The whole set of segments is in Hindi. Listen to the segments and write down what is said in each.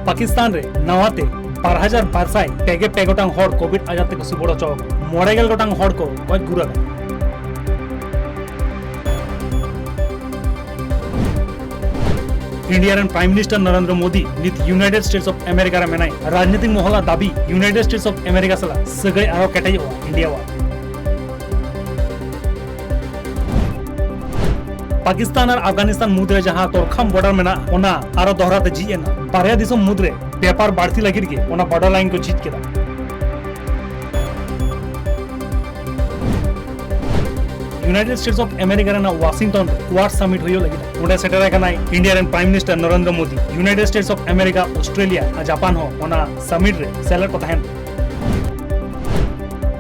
पाकिस्तान रे नवाते 12,400 पेगे पेगोटांग हॉड कोविड आजार ते सुबोड़ो चौक मोड़ेगल गोटांग हॉड को गज गुरा इंडिया रन प्राइम मिनिस्टर नरेंद्र मोदी नित यूनाइटेड स्टेट्स ऑफ अमेरिका रे मेनाय राजनीतिक मोहला दाबी यूनाइटेड स्टेट्स ऑफ अमेरिका सला सगळे आरो केटायो इंडिया वा पाकिस्तान और अफगानिस्तान मुद्रे जहां तोरखाम बॉर्डर में ना ओना आरो दोहराते जीएना बारया दिसम मुद्रे व्यापार बाढ़ती लगिर के ओना बॉर्डर लाइन को जीत केदा यूनाइटेड स्टेट्स ऑफ अमेरिका ना वाशिंगटन क्वाड समिट होयो लगिदा ओडे सेटर कना इंडिया रन prime minister Narendra Modi United States of America Australia और जापान हो ओना समिट रे सेलर को तहन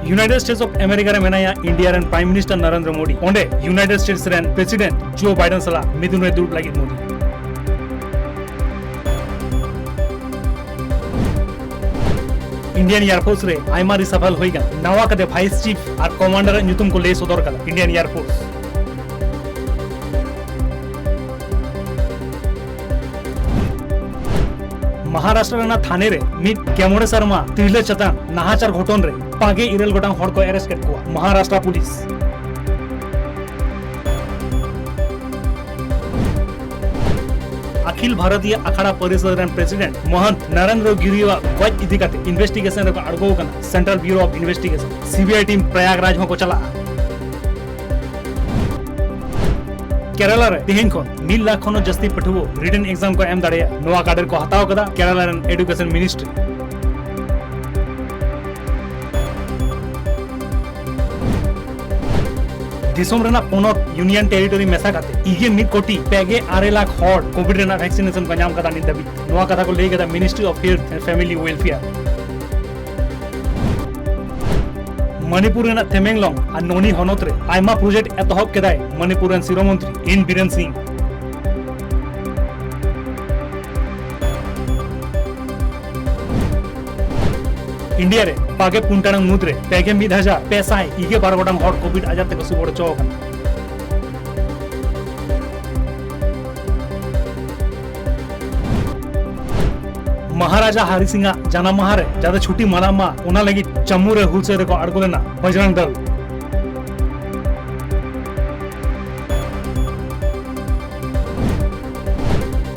यूनाइटेड स्टेट्स ऑफ अमेरिका रे मेनाया इंडिया रन प्राइम मिनिस्टर नरेंद्र मोदी ओंडे यूनाइटेड स्टेट्स रन प्रेसिडेंट जो बाइडेन सला मिदुन रे दुड़ लगी मोदी इंडियन एयरफोर्स रे आइमा रिसफल होइगा नवा कदे वाइस चीफ और कमांडर न्यूतम को ले सदर कला इंडियन एयरफोर्स महाराष्ट्र रेना थाने रे मित केमोड़े शर्मा तिरले चतान नाहाचार घटन रे पागे इरेल गोटांग हड़ को अरेस्ट कर को Maharashtra police Akhil Bharatiya Akhara Parishad run president महंत नरेंद्र गिरिवा गज इदिकाते इन्वेस्टिगेशन रे को अड़गो कना central bureau of investigation CBI team Prayagraj को चला केरला रे तिहिन को 1 लाख खनो जस्ती पठुओ रिटन एग्जाम को एम दाड़े नोआ कार्डर को हताव कदा केरला रन एजुकेशन मिनिस्ट्री दिसोम रेना पोनत यूनियन टेरिटरी मेसा काते इगे 1 कोटी पेगे 8 लाख हॉड कोविड रेना वैक्सीनेशन को नाम कदा नि दबी नोआ कथा को ले कदा ministry of health and family welfare Manipur रेना थेमेंगलोंग आ नोनी हनोत रे आइमा प्रोजेक्ट एतहब केदाय मणिपुर रन सिरो मंत्री एन बीरेन सिंह इंडिया रे पागे पुंटानंग मुद्रे पेगे 1000 पेसाय इगे 12 गोटांग हॉट कोविड आजार ते सुबोड़ चौक महाराजा हरि सिंह जाना महारे ज्यादा छुट्टी मनामा ओना लगी जम्मू रे हुलसे रे को अड़गोलेना Bajrang Dal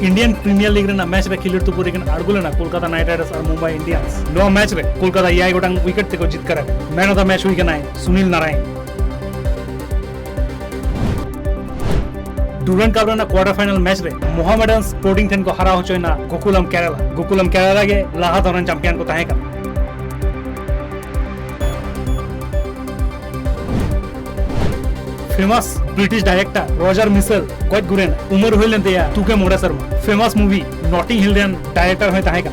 Indian Premier League रेना मैच रे खिलुर तुपुर रेकन अड़गोलेना कोलकाता नाइट राइडर्स और मुंबई इंडियंस नो मैच रे कोलकाता याई गोटांग विकेट ते को जीत करे मैन ऑफ द मैच हुई केनाय सुनील नारायण डूरंट कप रेना क्वार्टर फाइनल मैच रे मोहम्मडन स्पोर्टिंग थेन को हरा होचोयना गोकुलम केरला के लाहा धरन चैंपियन को ताहे का famous British director Roger Michell गज गुरेन उमर होइलेन तेया तुके मोड़ा Sharma famous movie Notting Hill रेन डायरेक्टर होय ताहे का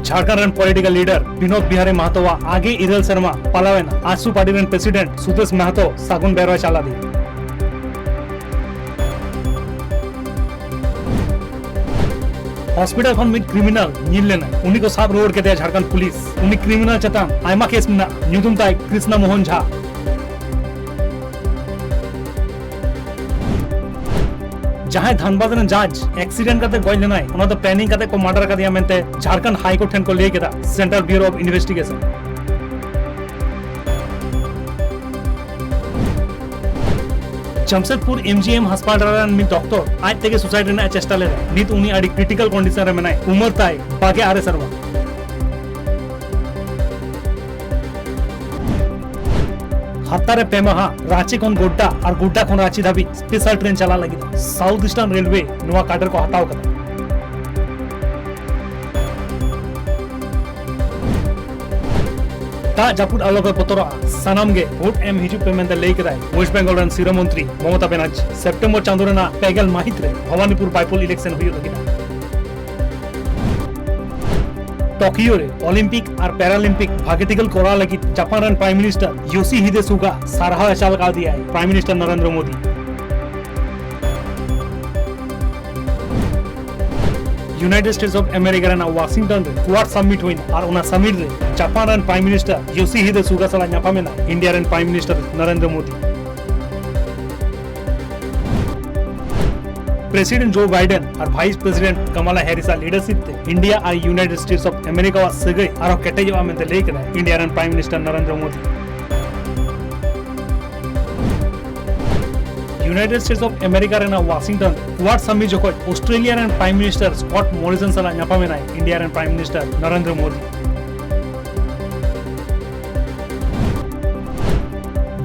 झारखंड रन पॉलिटिकल लीडर विनोद बिहारी महतो आगे इरेल शर्मा पलावेन आसू पार्टी रन प्रेसिडेंट सुदेश महतो सागुन बेरवा चाला दी हॉस्पिटल फॉर मिड क्रिमिनल नील लेना उन्हीं को साफ रोड के दिया झारखंड पुलिस उन्हीं क्रिमिनल चतान आइमा केस में न्यूतम ताई कृष्णा मोहन झा जहां धनबाद रन जज एक्सीडेंट करते गज लेना है उन्होंने प्लानिंग करते को मर्डर कर दिया मेंते झारखंड हाई कोर्ट को ले केदा central bureau of investigation Jamshedpur MGM अस्पताल में डॉक्टर आज तेगे सुसाइड रेना चेष्टा ले नित उनी आडी क्रिटिकल कंडीशन रे मेनाय उमर ताई बागे आरे शर्मा हत्तारे पेमहा रांची कोन गोड्डा और गोड्डा कोन रांची धाबी स्पेशल ट्रेन चला लगी साउथ ईस्टर्न रेलवे नोआ कार्डर को हटाव कदा ता जापुट अलग पतरा सनमगे वोट एम हिजु पेमेंट ले केदाय वेस्ट बेंगल रन सिरो मंत्री ममता बनर्जी सेप्टेम्बर चांदो रेना पेगल माहित रे भवानीपुर बाइपोल इलेक्शन हुई लगिना टोकियो रे ओलंपिक और पैरालंपिक भागेतिकल कोरा लगी जापान रन प्राइम मिनिस्टर योशिहिदे सुगा सारहा चाल का दिया है prime minister Narendra Modi United States of America रेना वाशिंगटन रे क्वाड समिट हुई और उना समिट रे जापान रन प्राइम मिनिस्टर योशिहिदे सुगा सला न्यापामेना इंडिया रन prime minister Narendra Modi president Joe Biden और vice president Kamala Harris leadership ते इंडिया और यूनाइटेड स्टेट्स ऑफ अमेरिका सगई और केटेजवा मेंते लई कदा इंडिया रन prime minister Narendra Modi United States of America रेना वाशिंगटन क्वाड समिट जोखो ऑस्ट्रेलिया रन प्राइम मिनिस्टर स्कॉट मॉरिसन सला ᱧᱟᱯᱟᱢᱮᱱᱟᱭ इंडिया रन prime minister Narendra Modi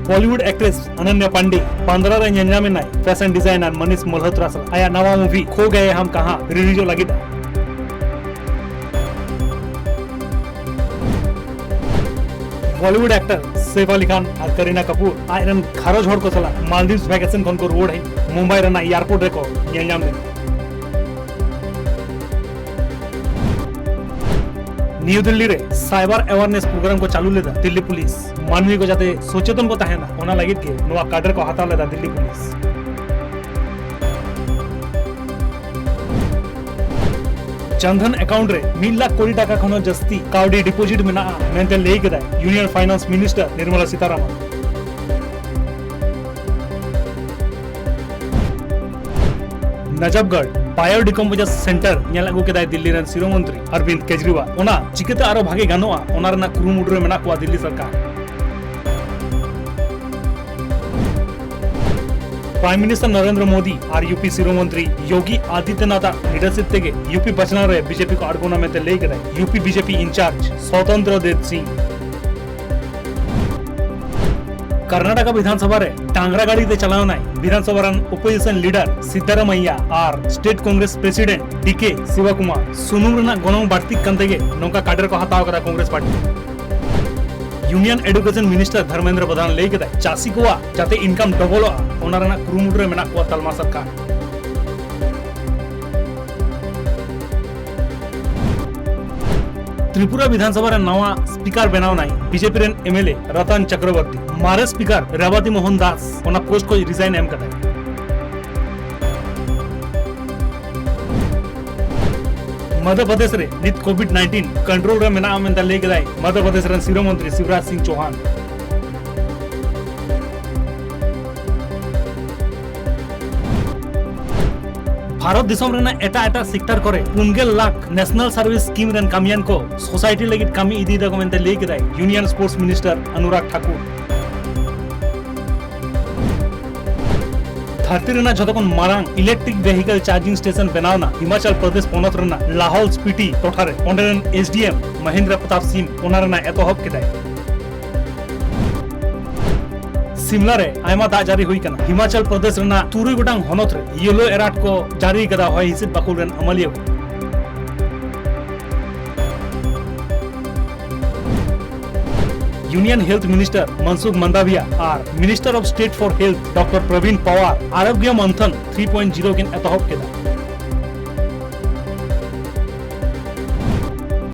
Bollywood actress Ananya Panday 15 रे ᱧᱮᱧᱟᱢᱮᱱᱟᱭ फैशन डिजाइनर मनीष मल्होत्रा सला आया नवा मूवी खो गए हम कहां रिलीजो लगिदा बॉलीवुड एक्टर सैफ अली खान और करीना कपूर आयरन घारोज हड़ को सला मालदीव्स वैकेशन खन को रोड है मुंबई रना एयरपोर्ट रे को ᱧᱮᱧᱟᱢ लेना न्यू दिल्ली रे साइबर अवेयरनेस प्रोग्राम को चालू लेदा दिल्ली पुलिस मानवी को जाते सचेतन को ताहेना ओना लगित के नोआ कार्डर को हाताव लेदा दिल्ली पुलिस जनधन अकाउंट रे 1 लाख कोटी टाका खनो जस्ती काउडी डिपोजिट में ना मेंते लेई गदा union finance minister Nirmala Sitharaman Najafgarh biodecomposer centre ᱧᱮᱞ ᱟᱹᱜᱩ ᱠᱮᱫᱟᱭ दिल्ली रन सिरो मंत्री अरविंद केजरीवाल ओना चिकिते आरो भागे गानोआ ओना रना कुरुमुटु रे मेना कोआ दिल्ली सरकार प्राइम मिनिस्टर नरेंद्र मोदी और यूपी सिरो मंत्री योगी आदित्यनाथ लीडरशिप तेगे यूपी बचना रे बीजेपी को आड़गोना में ले गए यूपी बीजेपी इंचार्ज स्वतंत्र देव सिंह कर्नाटक विधानसभा रे टांगरा गाड़ी ते चलावनाय विधानसभा रन ओपोजिशन लीडर सिद्धारमैया और स्टेट कांग्रेस प्रेसिडेंट डीके शिवकुमार सुनुम रना गणों बाड़ती कंतेगे नोका काडर को हताव करा Congress party union education minister Dharmendra Pradhan ले गदा चासी कोआ जाते इनकम डबल ओना रना कुरुमुटु रे मेना कोआ तलमा सरकार त्रिपुरा विधानसभा रे नवा स्पीकर बनाव नाई बीजेपी रेन एमएलए रतन चक्रवर्ती मारे स्पीकर रेवती मोहन दास ओना पोस्ट को रिजाइन एम कदा मध्य प्रदेश रे नित कोविड-19 कंट्रोल रे मेना मेंता ले गदाय मध्य प्रदेश रे सिरो मंत्री शिवराज सिंह चौहान भारत दिसम रेना एटा एटा सेक्टर करे 9 लाख नेशनल सर्विस स्कीम रेन कामियान को सोसाइटी लगी कामी इदी दको मेंते ले गदाय union sports minister Anurag Thakur धरती रेना जतकोन मारांग इलेक्ट्रिक वेहिकल चार्जिंग स्टेशन बनावना हिमाचल प्रदेश पोनत रेना लाहौल स्पीति टोठारे ओंडेरन एसडीएम महेंद्र प्रताप सिंह ओना रेना एतोहब केदाय सिमला रे आयमा दा जारी हुई कना हिमाचल प्रदेश रेना तुरुई गोटांग हनत रे येलो एराट को जारी कदा होय हिसित बाकुल रेन अमलिया union health minister Mansukh Mandaviya और minister of state for health doctor Pravin Pawar Arogya Manthan 3.0 के एतहब केदा